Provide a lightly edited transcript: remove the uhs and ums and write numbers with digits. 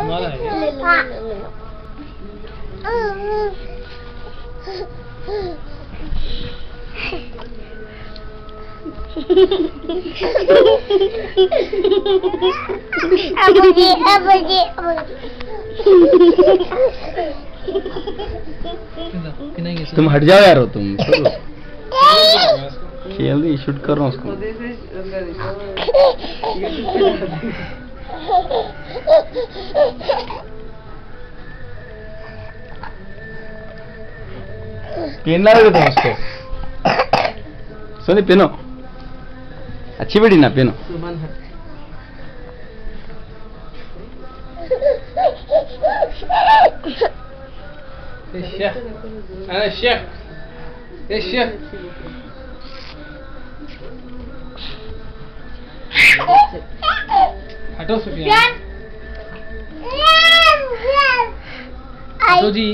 माला है तुम हट जाओ यार, तुम खेल रही, शूट कर रहा हूँ उसको। पीना लगे तुम उसको, सोनी पीनो, अच्छी बेटी ना पीनो। हटो सुफियान, हटो जी।